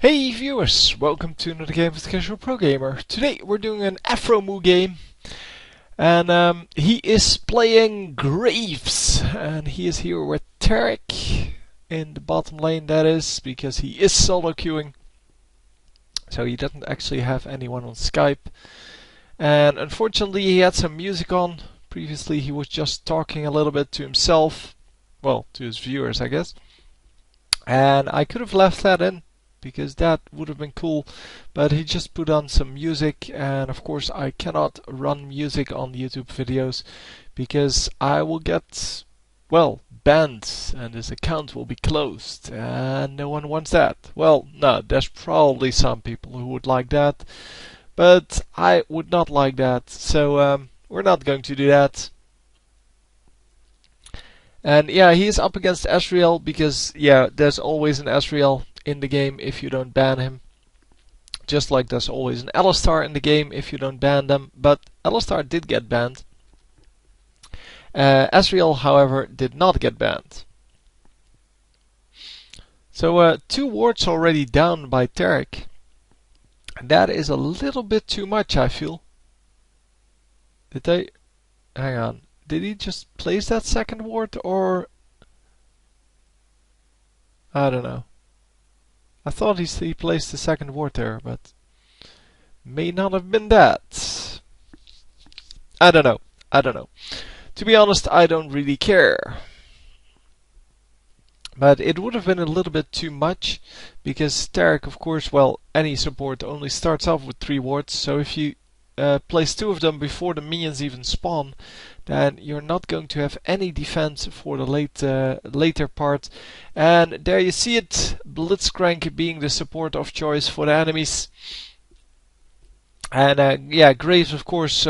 Hey viewers, welcome to another game with the Casual Pro Gamer. Today we're doing an Aphromoo game, and he is playing Graves, and he is here with Tarek in the bottom lane, that is, because he is solo queuing, so he doesn't actually have anyone on Skype. And unfortunately he had some music on. Previously he was just talking a little bit to himself, well, to his viewers I guess, and I could have left that in, because that would have been cool, but he just put on some music, and of course I cannot run music on YouTube videos because I will get, well, banned and his account will be closed, and no one wants that. Well, no, there's probably some people who would like that, but I would not like that, so we're not going to do that. And yeah, he's up against Ezreal because, yeah, there's always an Ezreal in the game if you don't ban him. Just like there's always an Alistar in the game if you don't ban them. But Alistar did get banned. Ezreal, however, did not get banned. So 2 wards already down by Tarek. That is a little bit too much, I feel. Did they... Hang on. Did he just place that second ward, or... I don't know. I thought he placed the second ward there, but may not have been that. I don't know. To be honest, I don't really care. But it would have been a little bit too much, because Tarek, of course, well, any support only starts off with 3 wards, so if you place 2 of them before the minions even spawn, then you're not going to have any defense for the later part. And there you see it, Blitzcrank being the support of choice for the enemies. And yeah, Graves, of course,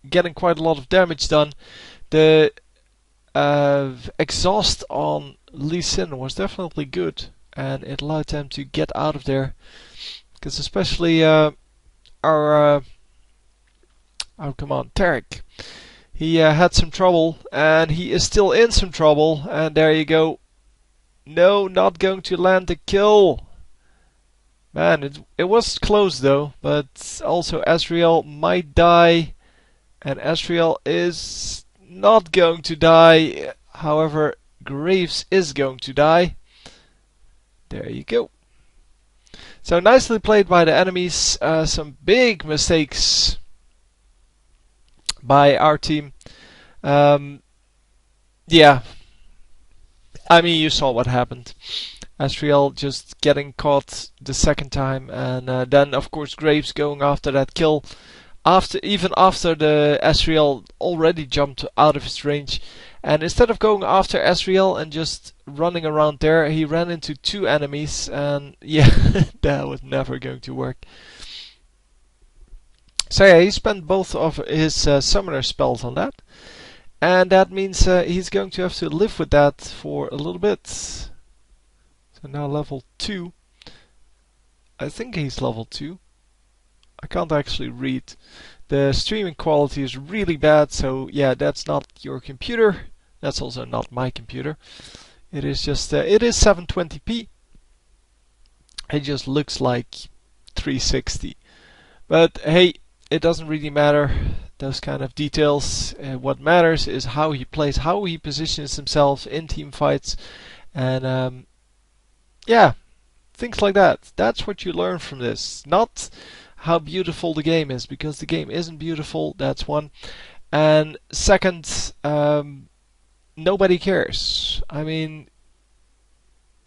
getting quite a lot of damage done. The exhaust on Lee Sin was definitely good, and it allowed them to get out of there, because especially our oh, come on, Tarek. He had some trouble, and he is still in some trouble, and there you go. No, not going to land the kill. Man, it was close though, but also Ezreal might die, and Ezreal is not going to die. However, Graves is going to die. There you go. So nicely played by the enemies. Some big mistakes by our team. Yeah, I mean, you saw what happened. Ezreal just getting caught the second time, and then of course Graves going after that kill. Even after the Ezreal already jumped out of his range, and instead of going after Ezreal and just running around there, he ran into 2 enemies, and yeah, that was never going to work. So yeah, he spent both of his summoner spells on that, and that means he's going to have to live with that for a little bit. So now level 2. I think he's level 2. I can't actually read. The streaming quality is really bad, so yeah, that's not your computer. That's also not my computer. It is just it is 720p. It just looks like 360. But hey, it doesn't really matter, those kind of details. What matters is how he plays, how he positions himself in team fights, and yeah, things like that. That's what you learn from this. Not how beautiful the game is, because the game isn't beautiful, that's one. And second, nobody cares. I mean,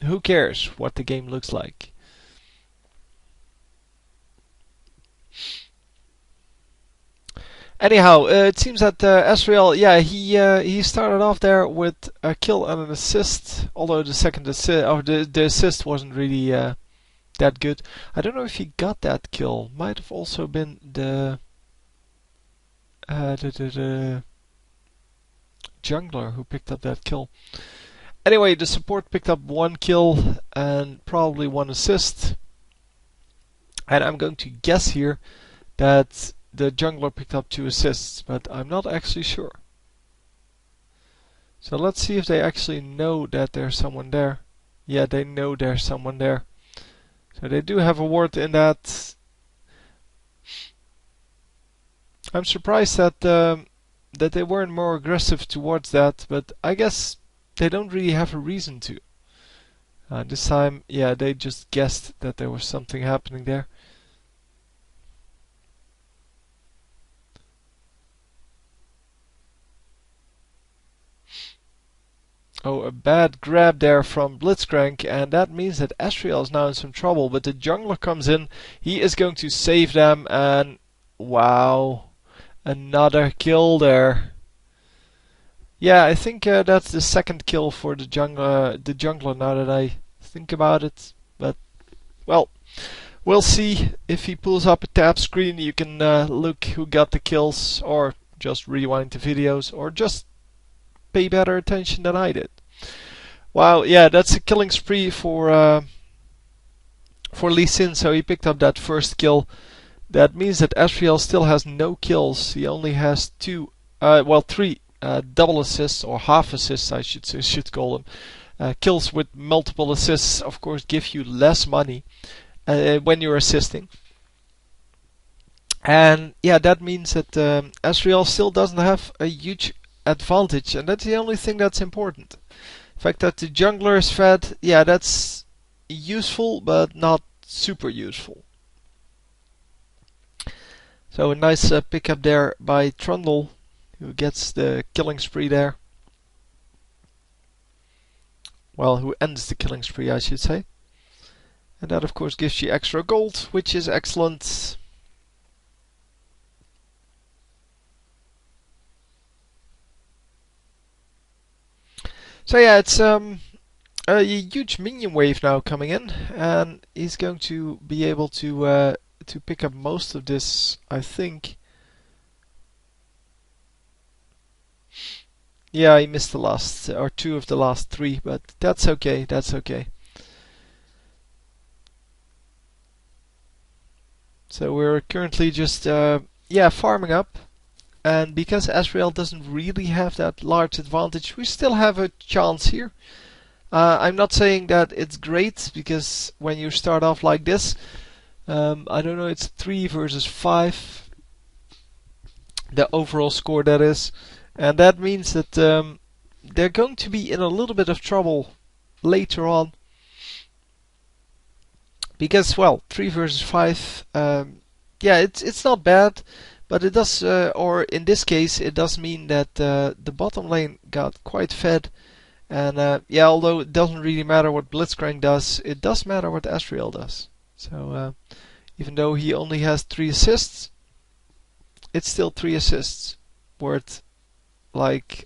who cares what the game looks like? Anyhow, it seems that Ezreal, yeah, he started off there with a kill and an assist, although the second assist, or the assist wasn't really that good. I don't know if he got that kill. Might have also been the jungler who picked up that kill. Anyway, the support picked up 1 kill and probably 1 assist. And I'm going to guess here that the jungler picked up 2 assists, but I'm not actually sure. So let's see if they actually know that there's someone there. Yeah, they know there's someone there. So So they do have a ward in that. I'm surprised that that they weren't more aggressive towards that, but I guess they don't really have a reason to. This time, yeah, they just guessed that there was something happening there. Oh, a bad grab there from Blitzcrank, and that means that Asriel is now in some trouble, but the jungler comes in, he is going to save them, and wow, another kill there. Yeah, I think that's the second kill for the jungler now that I think about it, but well, we'll see if he pulls up a tab screen. You can look who got the kills, or just rewind the videos, or just pay better attention than I did. Wow, yeah, that's a killing spree for Lee Sin. So he picked up that first kill. That means that Asriel still has no kills. He only has three double assists, or half assists, I should call them. Kills with multiple assists, of course, give you less money when you're assisting. And yeah, that means that Asriel still doesn't have a huge advantage, and that's the only thing that's important. The fact that the jungler is fed, yeah, that's useful, but not super useful. So a nice pickup there by Trundle, who gets the killing spree there. Well, who ends the killing spree, I should say. And that, of course, gives you extra gold, which is excellent. So yeah, it's a huge minion wave now coming in, and he's going to be able to pick up most of this, I think. Yeah, he missed the last or two of the last three, but that's okay. That's okay. So we're currently just farming up, and because Asriel doesn't really have that large advantage, we still have a chance here. I'm not saying that it's great, because when you start off like this, I don't know, it's 3 versus 5, the overall score that is, and that means that they're going to be in a little bit of trouble later on, because, well, 3 versus 5, yeah, it's not bad, but it does, or in this case, it does mean that the bottom lane got quite fed. And yeah, although it doesn't really matter what Blitzcrank does, it does matter what Asriel does. So even though he only has 3 assists, it's still 3 assists worth like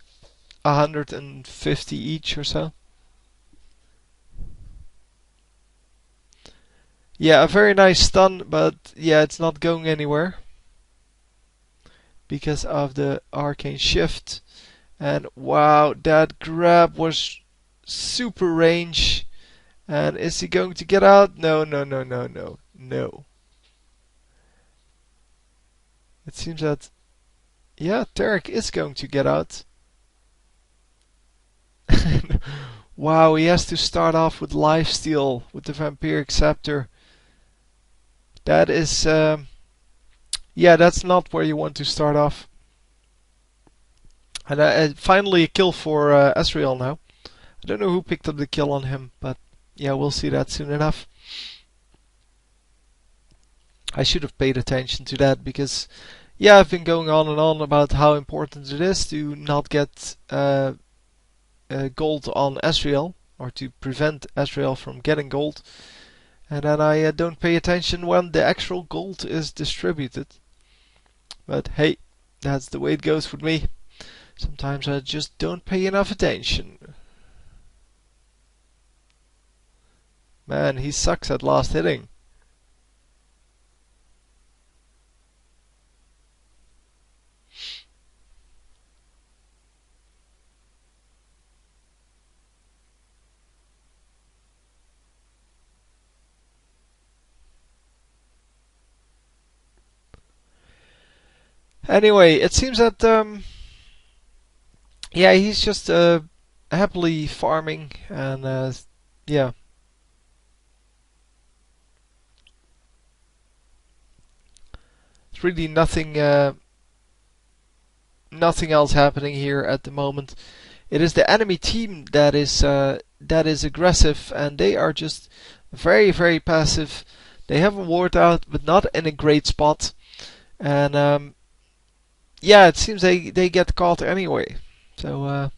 150 each or so. Yeah, a very nice stun, but yeah, it's not going anywhere because of the arcane shift. And wow, that grab was super range. And is he going to get out? No, no, no, no, no, no. It seems that, yeah, Tarek is going to get out. Wow, he has to start off with lifesteal with the Vampiric Scepter. That is, yeah, that's not where you want to start off. And finally a kill for Asriel now. I don't know who picked up the kill on him, but yeah, we'll see that soon enough. I should have paid attention to that, because yeah, I've been going on and on about how important it is to not get gold on Asriel, or to prevent Asriel from getting gold. And then I don't pay attention when the actual gold is distributed. But hey, that's the way it goes with me. Sometimes I just don't pay enough attention. Man, he sucks at last hitting. Anyway, it seems that yeah, he's just happily farming, and yeah. It's really nothing else happening here at the moment. It is the enemy team that is aggressive, and they are just very passive. They have a ward out, but not in a great spot. And yeah, it seems they get caught anyway. So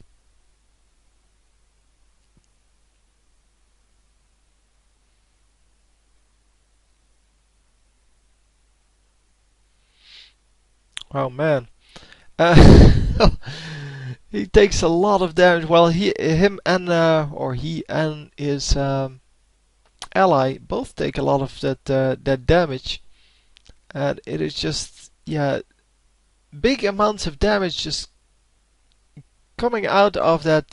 oh man, he takes a lot of damage. Well, him and or he and his ally both take a lot of that damage, and it is just, yeah, big amounts of damage just coming out of that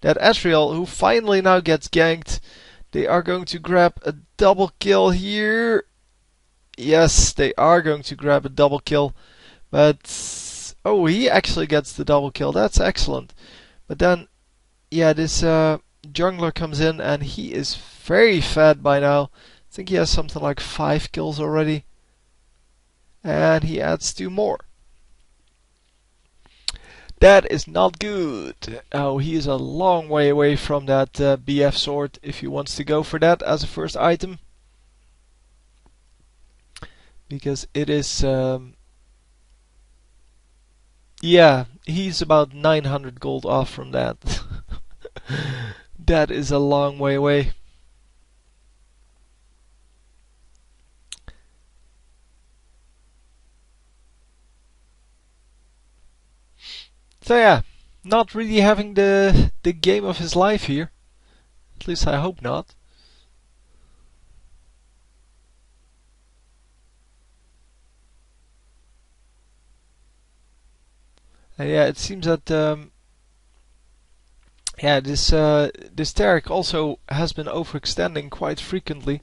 Ezreal, who finally now gets ganked. They are going to grab a double kill here. Yes, they are going to grab a double kill. But oh, he actually gets the double kill. That's excellent. But then, yeah, this jungler comes in, and he is very fed by now. I think he has something like 5 kills already. And he adds 2 more. That is not good. Oh, he is a long way away from that BF sword if he wants to go for that as a first item. Because it is... yeah, he's about 900 gold off from that. That is a long way away. So yeah, not really having the game of his life here. At least I hope not. And yeah, it seems that yeah, this Taric also has been overextending quite frequently.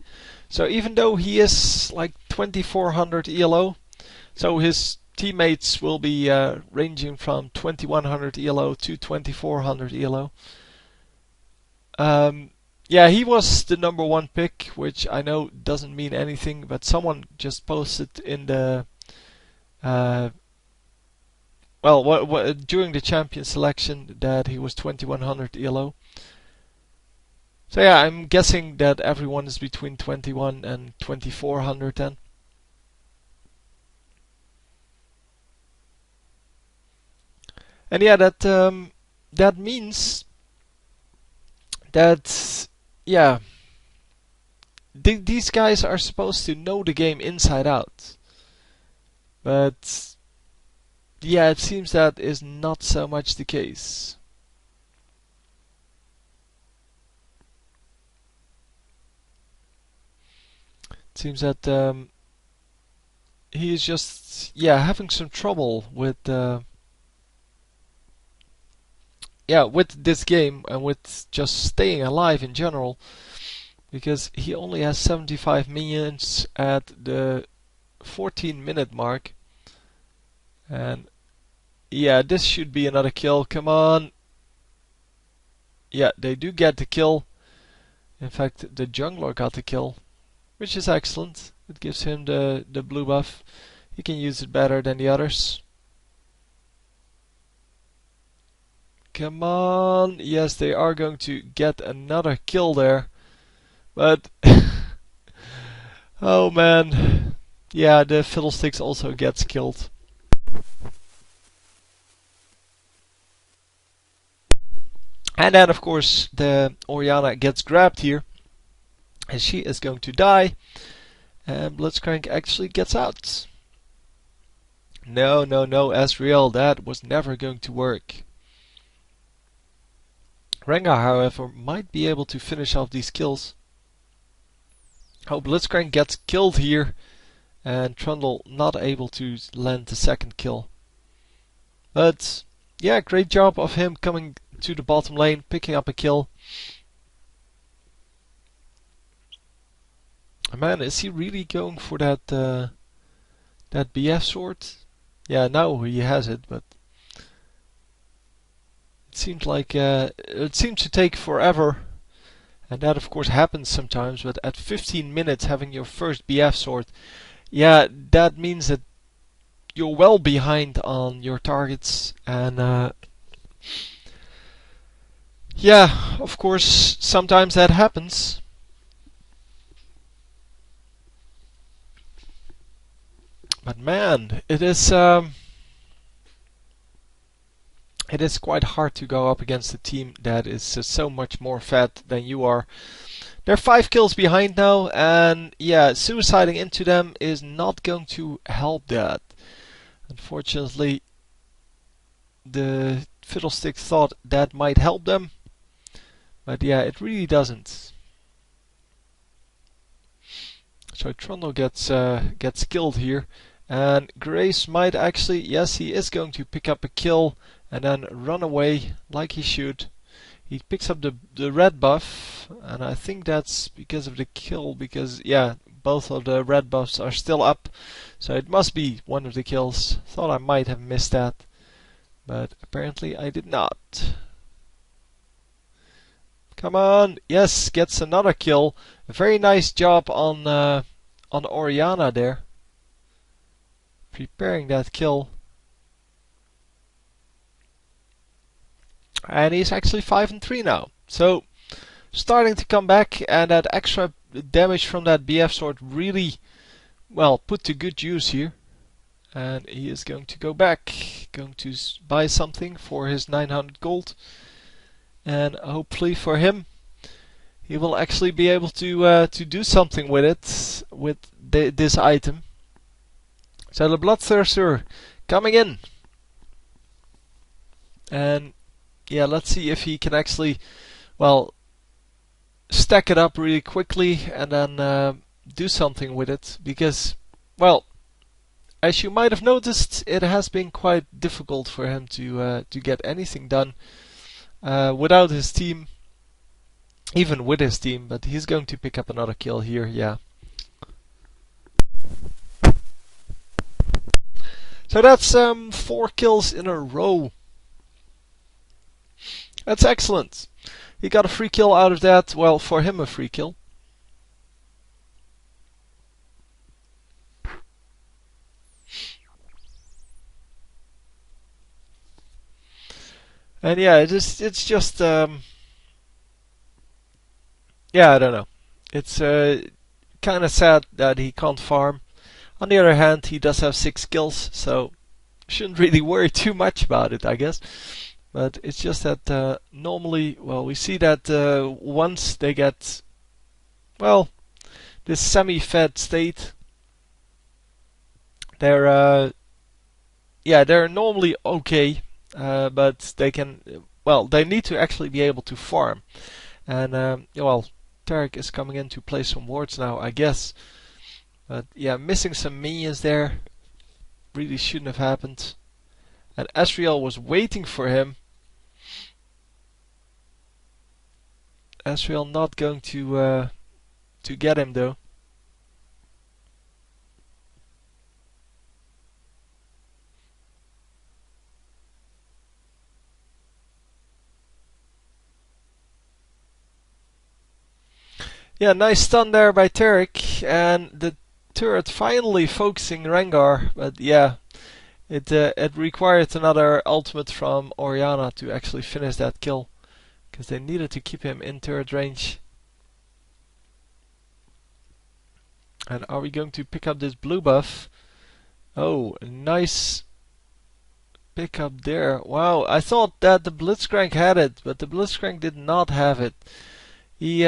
So even though he is like 2400 ELO, so his teammates will be ranging from 2100 ELO to 2400 ELO. Yeah, he was the number 1 pick, which I know doesn't mean anything, but someone just posted in the well, during the champion selection that he was 2100 ELO. So yeah, I'm guessing that everyone is between 21 and 2400 then. And yeah, that means that, yeah, these guys are supposed to know the game inside out. But yeah, it seems that is not so much the case. It seems that he is just, yeah, having some trouble with yeah, with this game and with just staying alive in general, because he only has 75 minions at the 14-minute mark. And yeah, this should be another kill. Come on. Yeah, they do get the kill. In fact, the jungler got the kill, which is excellent. It gives him the blue buff. He can use it better than the others. Come on. Yes, they are going to get another kill there. But oh man. Yeah, the Fiddlesticks also gets killed. And then, of course, the Orianna gets grabbed here, and she is going to die. And Blitzcrank actually gets out. No, Ezreal, that was never going to work. Rengar, however, might be able to finish off these kills. Oh, Blitzcrank gets killed here, and Trundle not able to land the second kill. But yeah, great job of him coming to the bottom lane, picking up a kill. Man, is he really going for that BF sword? Yeah, now he has it, but it seems like it seems to take forever, and that of course happens sometimes. But at 15 minutes, having your first BF sword, yeah, that means that you're well behind on your targets, and yeah, of course, sometimes that happens. But man, it is quite hard to go up against a team that is so much more fat than you are. They're 5 kills behind now, and yeah, suiciding into them is not going to help that. Unfortunately, the Fiddlesticks thought that might help them, but yeah, it really doesn't. So Trundle gets killed here, and Grace might actually, yes, he is going to pick up a kill and then run away like he should. He picks up the red buff, and I think that's because of the kill, because yeah, both of the red buffs are still up, so it must be one of the kills. Thought I might have missed that, but apparently I did not. Come on, yes, gets another kill. A very nice job on Oriana there, preparing that kill. And he's actually 5-3 now. So starting to come back, and that extra damage from that BF sword really, well, put to good use here. And he is going to go back, going to buy something for his 900 gold. And hopefully for him, he will actually be able to do something with it, with this item. So the Bloodthirster coming in. And yeah, let's see if he can actually, well, stack it up really quickly and then do something with it. Because, well, as you might have noticed, it has been quite difficult for him to get anything done without his team, even with his team. But he's going to pick up another kill here, yeah. So that's 4 kills in a row. That's excellent. He got a free kill out of that. Well, for him a free kill. And yeah, it's just yeah, I don't know. It's kind of sad that he can't farm. On the other hand, he does have 6 kills, so shouldn't really worry too much about it, I guess. But it's just that normally, well, we see that once they get, well, this semi-fed state, they're yeah, they're normally okay, but they can, well, they need to actually be able to farm. And well, Tarek is coming in to play some wards now, I guess. But yeah, missing some minions there really shouldn't have happened. And Asriel was waiting for him. Asriel not going to get him though. Yeah, nice stun there by Tarek, and the turret finally focusing Rengar, but yeah, it required another ultimate from Oriana to actually finish that kill, because they needed to keep him in turret range. And are we going to pick up this blue buff? Oh, nice pick up there. Wow, I thought that the Blitzcrank had it, but the Blitzcrank did not have it. He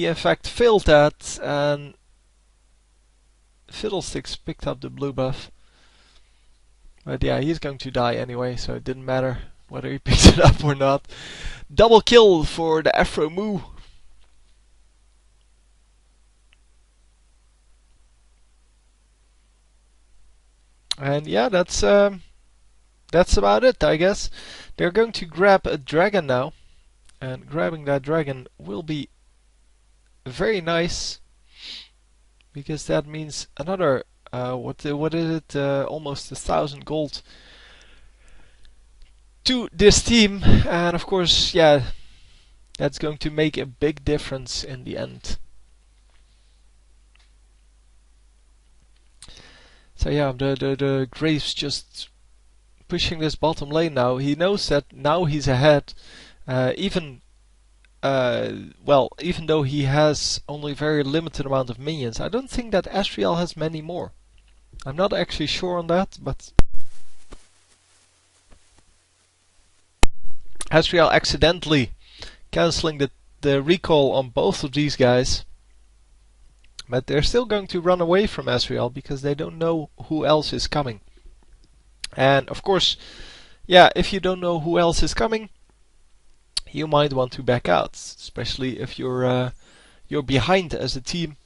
in fact failed that, and Fiddlesticks picked up the blue buff. But yeah, he's going to die anyway, so it didn't matter whether he picked it up or not. Double kill for the Aphromoo. And yeah, that's about it, I guess. They're going to grab a dragon now, and grabbing that dragon will be very nice, because that means another what is it? Almost 1,000 gold to this team, and of course, yeah, that's going to make a big difference in the end. So yeah, the Graves just pushing this bottom lane now. He knows that now he's ahead. Even even though he has only very limited amount of minions, I don't think that Asriel has many more. I'm not actually sure on that, but Asriel accidentally cancelling the recall on both of these guys. But they're still going to run away from Asriel because they don't know who else is coming. And of course, yeah, if you don't know who else is coming, you might want to back out, especially if you're behind as a team,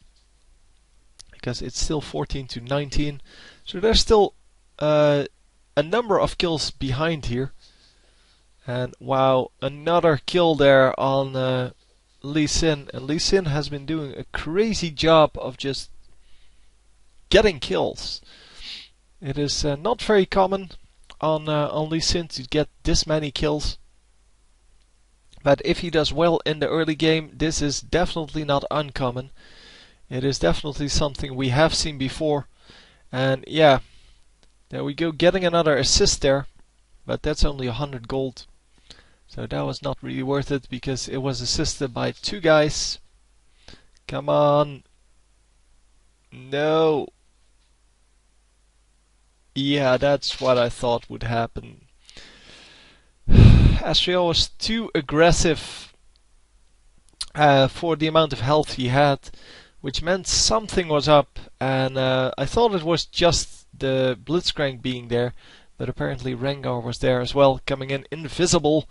because it's still 14-19. So there's still a number of kills behind here. And wow, another kill there on Lee Sin. And Lee Sin has been doing a crazy job of just getting kills. It is not very common on Lee Sin to get this many kills. But if he does well in the early game, this is definitely not uncommon. It is definitely something we have seen before. And yeah, there we go, getting another assist there. But that's only 100 gold. So that was not really worth it because it was assisted by two guys. Come on. No. Yeah, that's what I thought would happen. Asriel was too aggressive for the amount of health he had, which meant something was up, and I thought it was just the Blitzcrank being there, but apparently Rengar was there as well, coming in invisible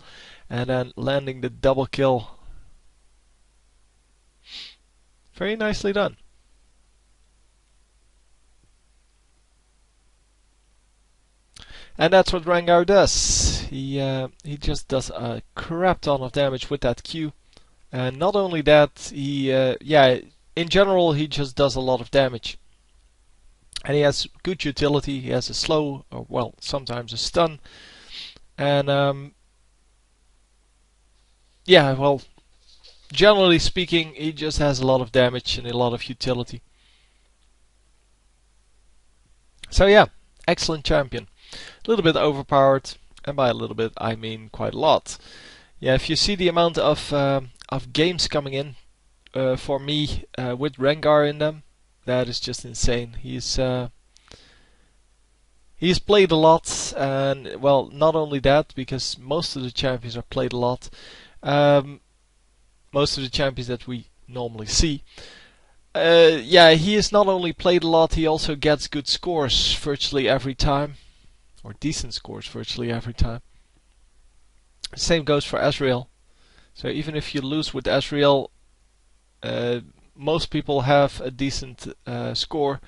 and then landing the double kill. Very nicely done. And that's what Rengar does. He just does a crap ton of damage with that Q. And not only that, in general he just does a lot of damage. And he has good utility. He has a slow, or well, sometimes a stun. And generally speaking, he just has a lot of damage and a lot of utility. So yeah, excellent champion. A little bit overpowered, and by a little bit I mean quite a lot. Yeah, if you see the amount of games coming in for me with Rengar in them, that is just insane. He's played a lot, and well, not only that, because most of the champions are played a lot. Most of the champions that we normally see. He is not only played a lot, he also gets good scores virtually every time. Or decent scores virtually every time. Same goes for Asriel. So even if you lose with Asriel, most people have a decent score.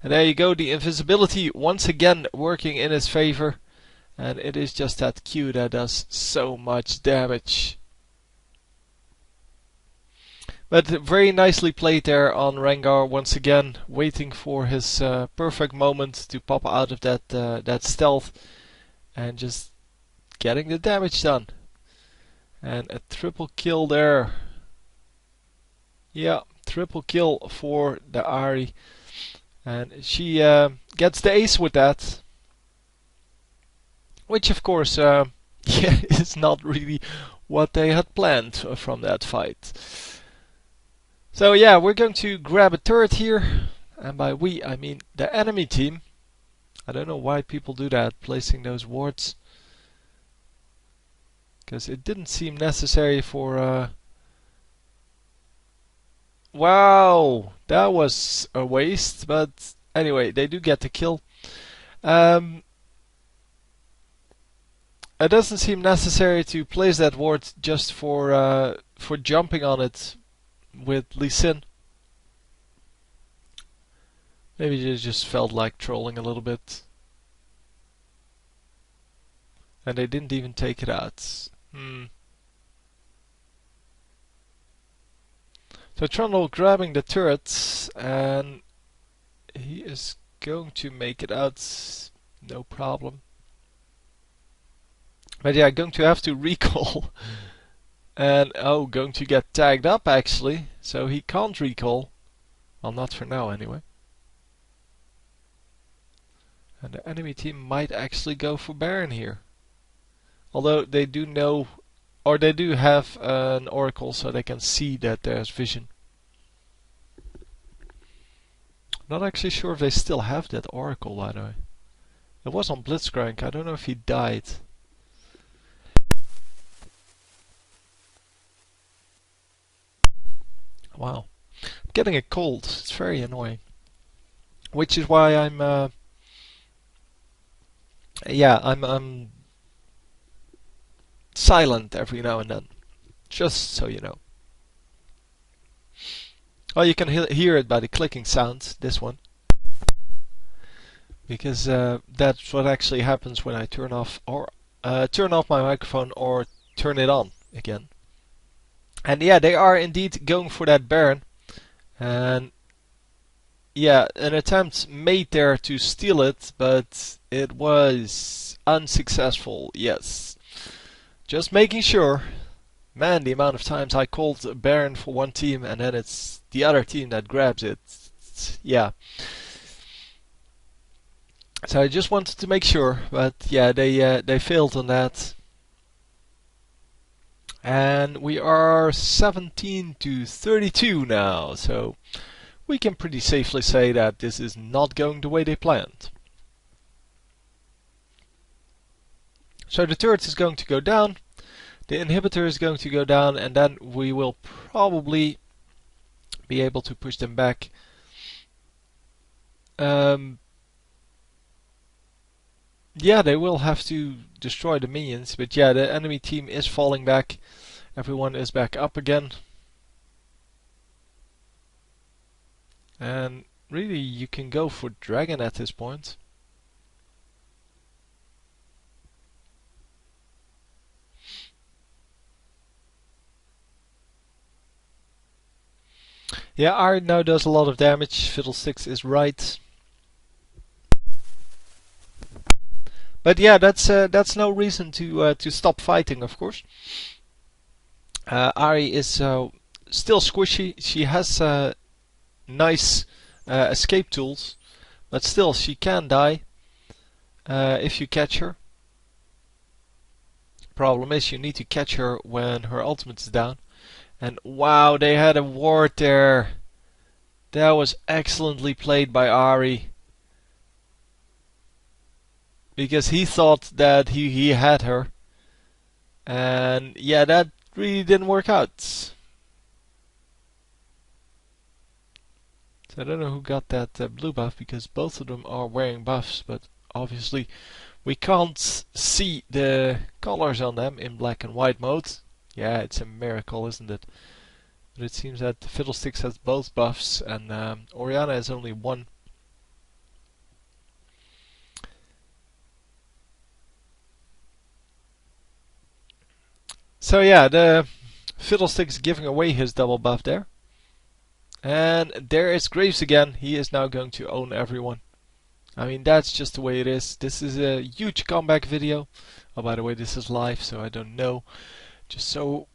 And there you go, the invisibility once again working in his favor. And it is just that Q that does so much damage. But very nicely played there on Rengar once again, waiting for his perfect moment to pop out of that stealth and just getting the damage done. And a triple kill there. Yeah, triple kill for the Ahri. And she gets the ace with that. Which of course is not really what they had planned from that fight. So yeah, we're going to grab a turret here, and by we I mean the enemy team. I don't know why people do that, placing those wards, because it didn't seem necessary for... Wow, that was a waste, but anyway, they do get the kill. It doesn't seem necessary to place that ward just for jumping on it with Lee Sin. Maybe they just felt like trolling a little bit. And they didn't even take it out. So Trundle grabbing the turret, and he is going to make it out, no problem. But yeah, going to have to recall. And going to get tagged up actually, so he can't recall. Well, not for now anyway. And the enemy team might actually go for Baron here. Although they do know, or they do have an Oracle, so they can see that there's vision. Not actually sure if they still have that Oracle, by the way. It was on Blitzcrank, I don't know if he died. Wow. I'm getting a cold, it's very annoying. Which is why I'm silent every now and then. Just so you know. Oh, you can hear it by the clicking sound, this one. Because that's what actually happens when I turn off my microphone or turn it on again. And yeah, they are indeed going for that Baron. And yeah, an attempt made there to steal it, but it was unsuccessful, yes. Just making sure. Man, the amount of times I called Baron for one team and then it's the other team that grabs it. Yeah. So I just wanted to make sure, but yeah, they failed on that. And we are 17-32 now, so we can pretty safely say that this is not going the way they planned. So the turret is going to go down, the inhibitor is going to go down, and then we will probably be able to push them back. Yeah, they will have to destroy the minions, but yeah, the enemy team is falling back. Everyone is back up again. And really, you can go for Dragon at this point. Yeah, Iron now does a lot of damage. Fiddlesticks is right. But yeah, that's no reason to stop fighting, of course. Ari is still squishy. She has nice escape tools, but still she can die if you catch her. Problem is you need to catch her when her ultimate is down. And wow, they had a ward there. That was excellently played by Ari. Because he thought that he had her. And yeah, that really didn't work out. So I don't know who got that blue buff, because both of them are wearing buffs, but obviously we can't see the colors on them in black and white mode. Yeah, it's a miracle, isn't it? But it seems that Fiddlesticks has both buffs and Oriana has only one. So yeah, the Fiddlesticks giving away his double buff there. And there is Graves again. He is now going to own everyone. I mean, that's just the way it is. This is a huge comeback video. Oh, by the way, this is live, so I don't know. Just so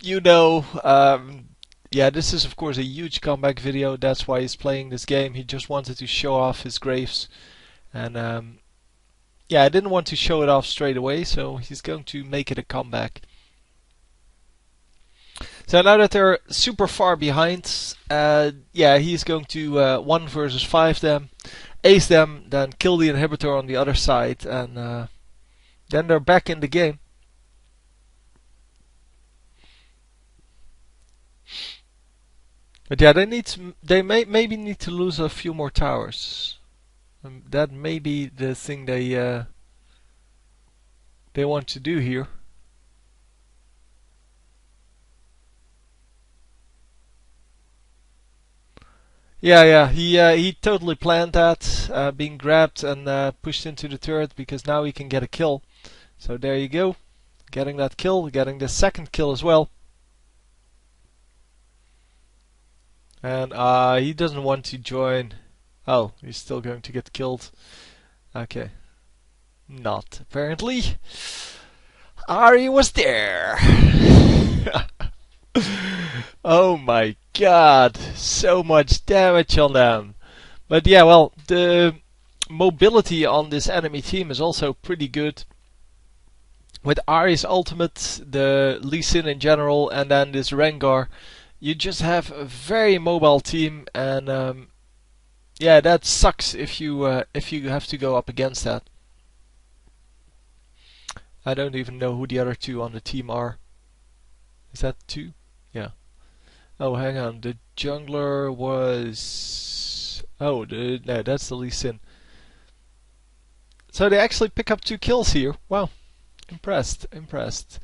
you know, yeah, this is of course a huge comeback video. That's why he's playing this game. He just wanted to show off his Graves. And yeah, I didn't want to show it off straight away, so he's going to make it a comeback. So now that they're super far behind, yeah, he's going to 1 versus 5 them, ace them, then kill the inhibitor on the other side, and then they're back in the game. But yeah, they maybe need to lose a few more towers. That may be the thing they want to do here. Yeah, he totally planned that, being grabbed and pushed into the turret, because now he can get a kill. So there you go, getting that kill, getting the second kill as well. And he doesn't want to join. Oh, he's still going to get killed. Okay. Not, apparently. Ari was there. Oh my god, so much damage on them. But yeah, well, the mobility on this enemy team is also pretty good. With Ari's ultimate, the Lee Sin in general, and then this Rengar, you just have a very mobile team, and yeah, that sucks if you have to go up against that. I don't even know who the other two on the team are. Is that two? Yeah. Oh, hang on. The jungler was... Oh, no, that's the Lee Sin. So they actually pick up 2 kills here. Wow. Impressed. Impressed.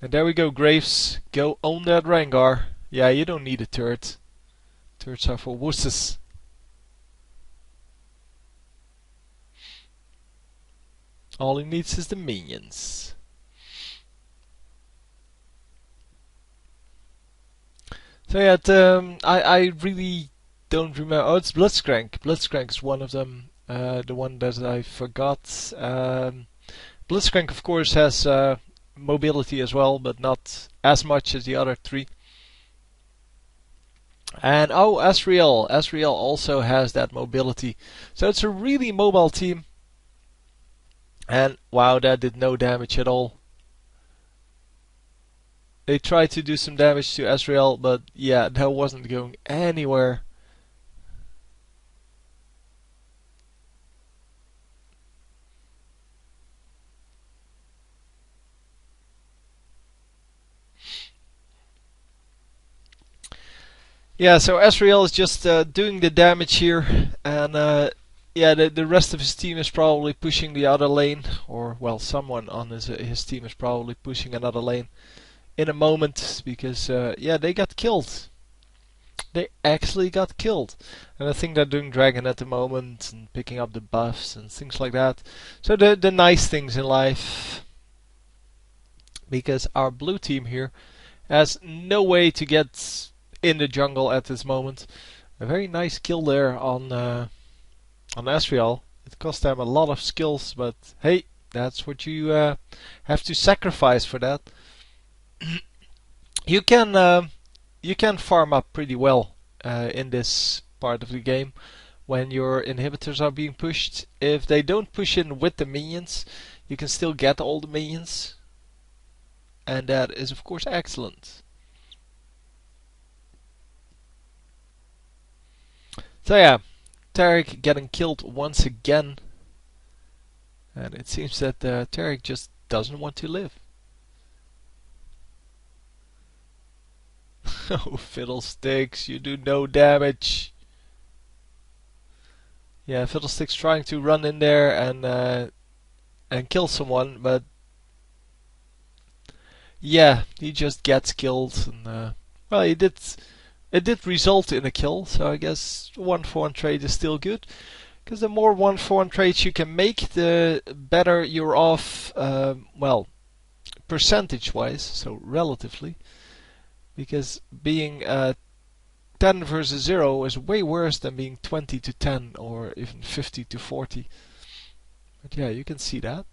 And there we go, Graves. Go own that Rengar. Yeah, you don't need a turret. Turrets are for wusses. All he needs is the minions. So yeah, I really don't remember. Oh, it's Blitzcrank. Blitzcrank is one of them. The one that I forgot. Blitzcrank, of course, has mobility as well, but not as much as the other 3. And oh, Asriel. Asriel also has that mobility. So it's a really mobile team. And wow, that did no damage at all. They tried to do some damage to Asriel, but yeah, that wasn't going anywhere. Yeah, so Asriel is just doing the damage here, and yeah, the rest of his team is probably pushing the other lane, or well, someone on his team is probably pushing another lane in a moment, because yeah, they got killed. They actually got killed, and I think they're doing Dragon at the moment and picking up the buffs and things like that. So the nice things in life, because our blue team here has no way to get in the jungle at this moment. A very nice kill there on Asriel. It cost them a lot of skills, but hey, that's what you have to sacrifice for that. You can farm up pretty well in this part of the game when your inhibitors are being pushed. If they don't push in with the minions, you can still get all the minions, and that is of course excellent. So yeah, Taric getting killed once again, and it seems that Taric just doesn't want to live. Oh, Fiddlesticks, you do no damage. Yeah, Fiddlesticks trying to run in there and kill someone, but yeah, he just gets killed. And well, it did result in a kill, so I guess 1-for-1 trade is still good. Because the more 1-for-1 trades you can make, the better you're off. Well, percentage-wise, so relatively. Because being 10 versus 0 is way worse than being 20 to 10 or even 50 to 40. But yeah, you can see that.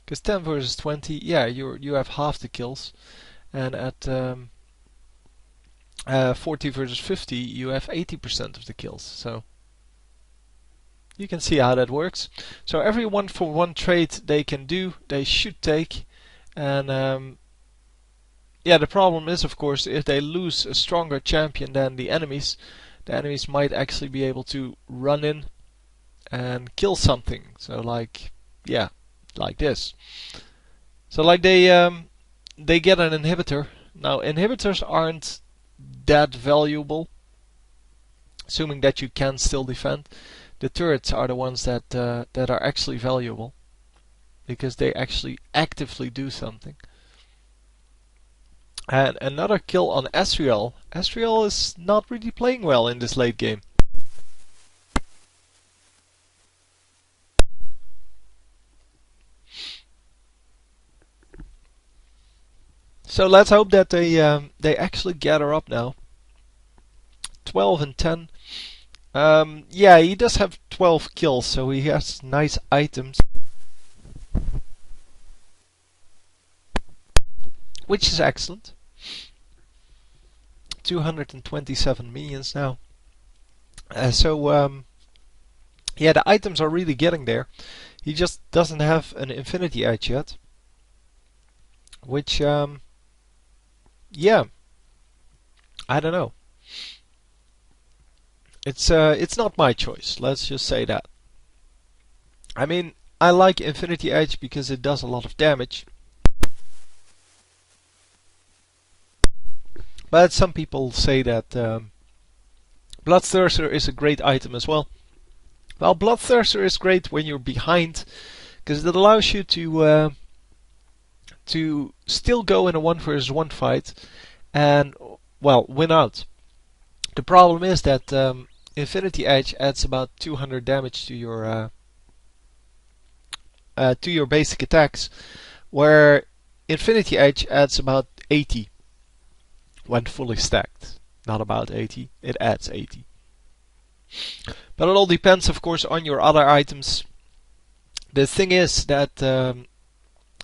Because 10 versus 20, yeah, you have half the kills, and at 40 versus 50, you have 80% of the kills. So you can see how that works. So every 1-for-1 trade they can do, they should take. And yeah, the problem is, of course, if they lose a stronger champion than the enemies might actually be able to run in and kill something. So like, yeah, like this. So like they get an inhibitor. Now inhibitors aren't that valuable, assuming that you can still defend. The turrets are the ones that are actually valuable, because they actually actively do something. And another kill on Asriel. Asriel is not really playing well in this late game. So let's hope that they actually gather up now. 12 and 10. Yeah, he does have 12 kills, so he has nice items, which is excellent. 227 minions now. Yeah, the items are really getting there. He just doesn't have an Infinity Edge yet. Which, yeah, I don't know. It's not my choice, let's just say that. I mean, I like Infinity Edge because it does a lot of damage. But some people say that Bloodthirster is a great item as well. Well, Bloodthirster is great when you're behind, because it allows you to still go in a 1 versus 1 fight and, well, win out. The problem is that Infinity Edge adds about 200 damage to your basic attacks, where Infinity Edge adds about 80 when fully stacked. Not about 80, it adds 80. But it all depends, of course, on your other items. The thing is that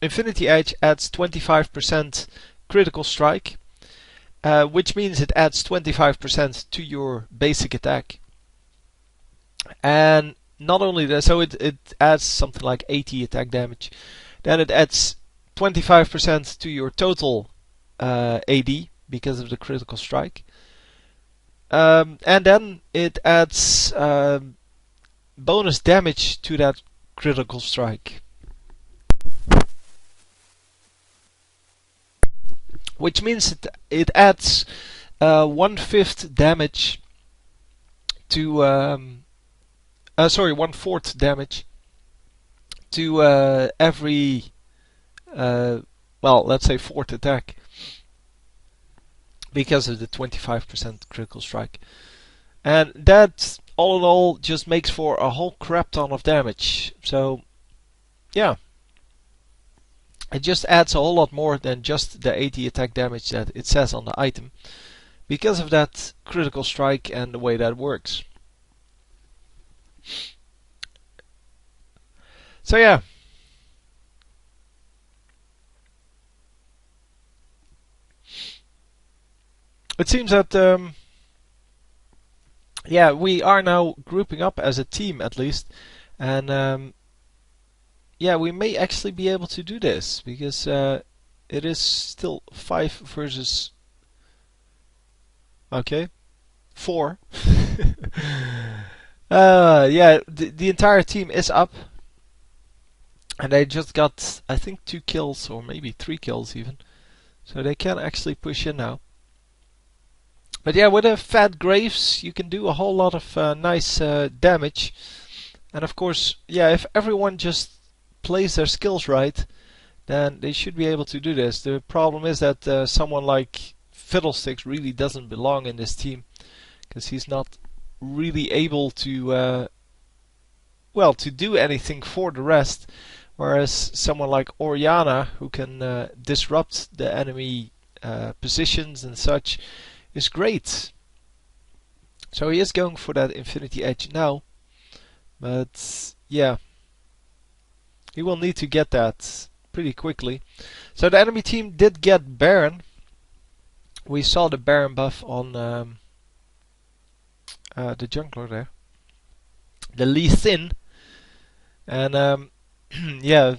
Infinity Edge adds 25% critical strike, which means it adds 25% to your basic attack. And not only that, so it adds something like 80 attack damage. Then it adds 25% to your total AD because of the critical strike. And then it adds bonus damage to that critical strike. Which means it adds 1/5 damage to 1/4 damage to every well, let's say 4th attack, because of the 25% critical strike. And that, all in all, just makes for a whole crap ton of damage. So, yeah. It just adds a whole lot more than just the 80 attack damage that it says on the item, because of that critical strike and the way that works. So yeah. It seems that yeah, we are now grouping up as a team at least, and yeah, we may actually be able to do this, because it is still 5 versus 4. Yeah, the entire team is up, and they just got, I think, 2 kills or maybe 3 kills even, so they can actually push in now. But yeah, with a Fat Graves you can do a whole lot of nice damage. And of course, yeah, if everyone just plays their skills right, then they should be able to do this. The problem is that someone like Fiddlesticks really doesn't belong in this team, because he's not really able to well, to do anything for the rest, whereas someone like Oriana, who can disrupt the enemy positions and such, is great. So he is going for that Infinity Edge now, but yeah, he will need to get that pretty quickly. So the enemy team did get Baron. We saw the Baron buff on the jungler there, the Lee Sin, and yeah,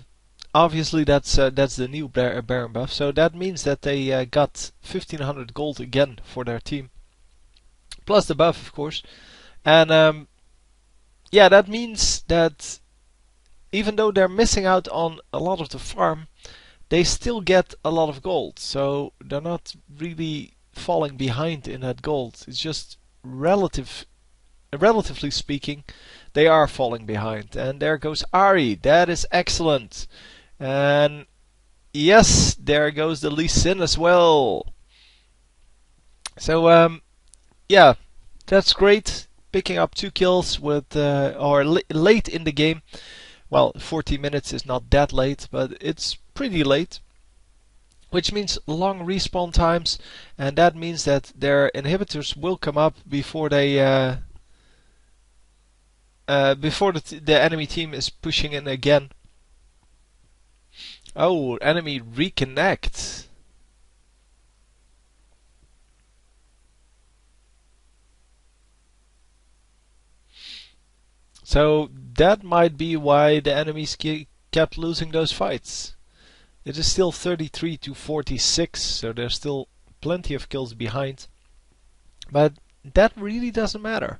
obviously that's the new Baron buff. So that means that they got 1500 gold again for their team, plus the buff, of course. And yeah, that means that even though they're missing out on a lot of the farm, they still get a lot of gold. So they're not really falling behind in that gold. It's just relatively speaking, they are falling behind. And there goes Ari. That is excellent. And yes, there goes the Lee Sin as well. So yeah, that's great. Picking up 2 kills with late in the game. Well, 40 minutes is not that late, but it's pretty late, which means long respawn times, and that means that their inhibitors will come up before they before the enemy team is pushing in again. Oh, enemy reconnect. So that might be why the enemies kept losing those fights. It is still 33 to 46, so there's still plenty of kills behind. But that really doesn't matter.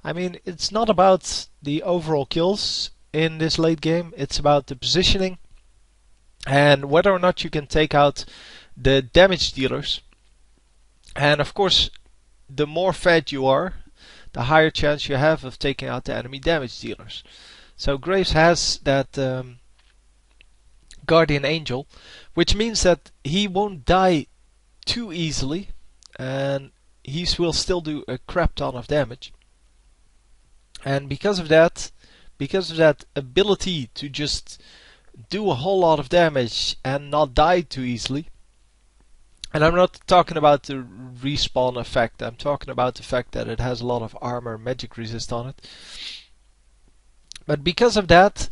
I mean, it's not about the overall kills in this late game, it's about the positioning and whether or not you can take out the damage dealers. And of course, the more fed you are, the higher chance you have of taking out the enemy damage dealers. So Graves has that Guardian Angel, which means that he won't die too easily, and he will still do a crap ton of damage. And because of that ability to just do a whole lot of damage and not die too easily, and I'm not talking about the respawn effect, I'm talking about the fact that it has a lot of armor magic resist on it. But because of that,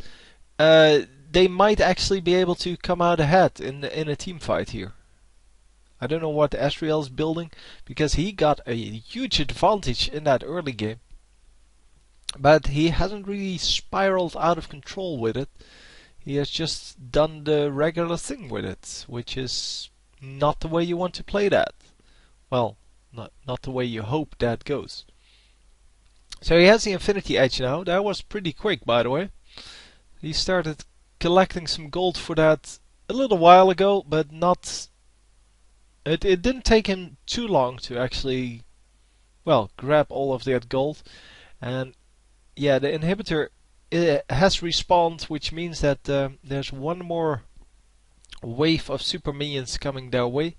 they might actually be able to come out ahead in a team fight here. I don't know what Asriel is building, because he got a huge advantage in that early game. But he hasn't really spiraled out of control with it. He has just done the regular thing with it, which is not the way you want to play that. Well, not the way you hope that goes. So he has the Infinity Edge now. That was pretty quick, by the way. He started collecting some gold for that a little while ago, but not... It didn't take him too long to actually, well, grab all of that gold. And yeah, the inhibitor has respawned, which means that there's one more wave of super minions coming their way.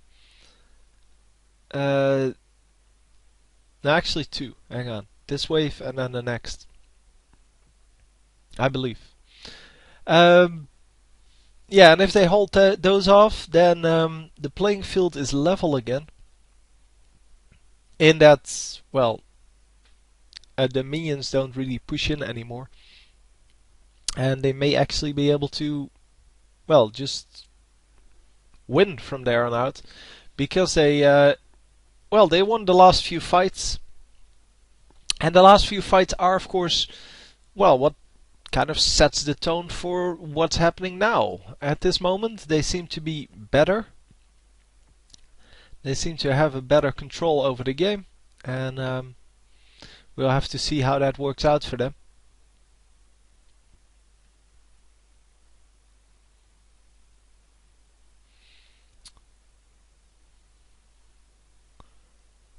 No, actually two. Hang on. This wave and then the next, I believe. Yeah, and if they hold those off, then the playing field is level again. In that, well, the minions don't really push in anymore. And they may actually be able to, well, just win from there on out. Because they, well, they won the last few fights. And the last few fights are, of course, well, what kind of sets the tone for what's happening now. At this moment, they seem to be better. They seem to have a better control over the game. And we'll have to see how that works out for them.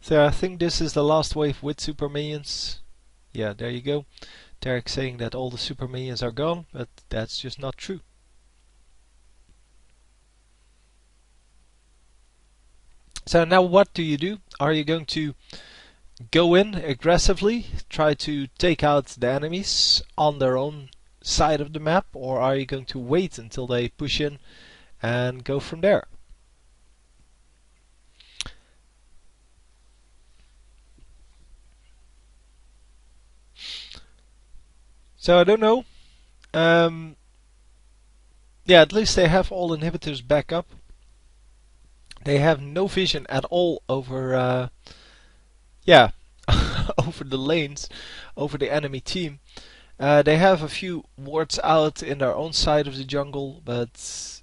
So I think this is the last wave with super minions. Yeah, there you go. Derek saying that all the super minions are gone, but that's just not true. So now what do you do? Are you going to go in aggressively, try to take out the enemies on their own side of the map, or are you going to wait until they push in and go from there? So I don't know. Yeah, at least they have all inhibitors back up. They have no vision at all over, yeah, over the lanes, over the enemy team. They have a few wards out in their own side of the jungle, but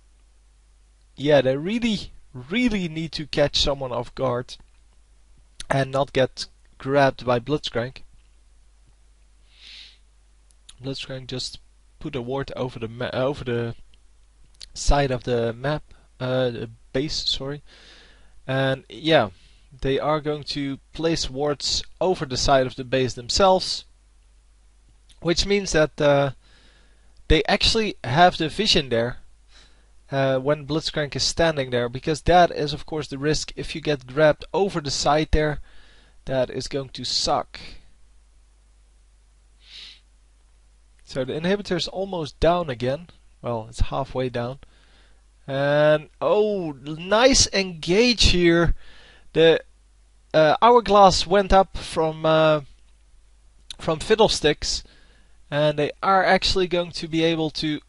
yeah, they really need to catch someone off guard and not get grabbed by Blitzcrank. Blitzcrank just put a ward over the side of the map, the base, sorry. And yeah, they are going to place wards over the side of the base themselves, which means that they actually have the vision there when Blitzcrank is standing there, because that is of course the risk. If you get grabbed over the side there, that is going to suck. So the inhibitor is almost down again. Well, it's halfway down. And oh, nice engage here. The hourglass went up from Fiddlesticks, and they are actually going to be able to,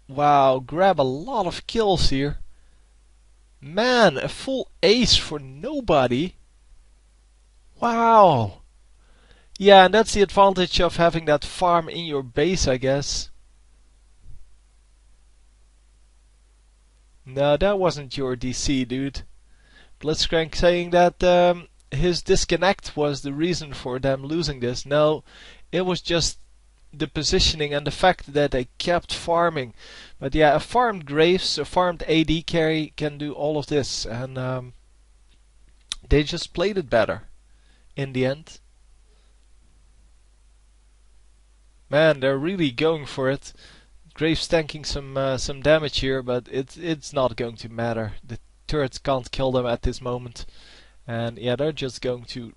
wow, grab a lot of kills here. Man, a full ace for nobody. Wow. Yeah, and that's the advantage of having that farm in your base, I guess. No, that wasn't your DC, dude. Blitzcrank saying that his disconnect was the reason for them losing this. No, it was just the positioning and the fact that they kept farming. But yeah, a farmed Graves, a farmed AD carry can do all of this, and they just played it better in the end. Man, they're really going for it. Graves tanking some damage here, but it's not going to matter. The turrets can't kill them at this moment, and yeah, they're just going to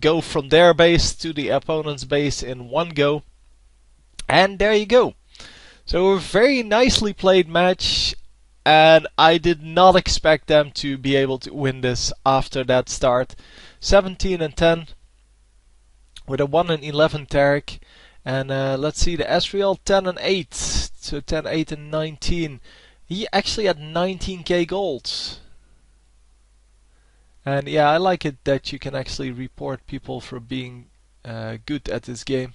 go from their base to the opponent's base in one go. And there you go. So a very nicely played match, and I did not expect them to be able to win this after that start. 17 and 10 with a 1 and 11 Tarek. And let's see, the Ezreal 10 and 8. So 10, 8 and 19. He actually had 19k gold. And yeah, I like it that you can actually report people for being good at this game.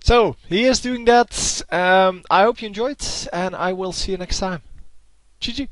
So, he is doing that. I hope you enjoyed, and I will see you next time. GG.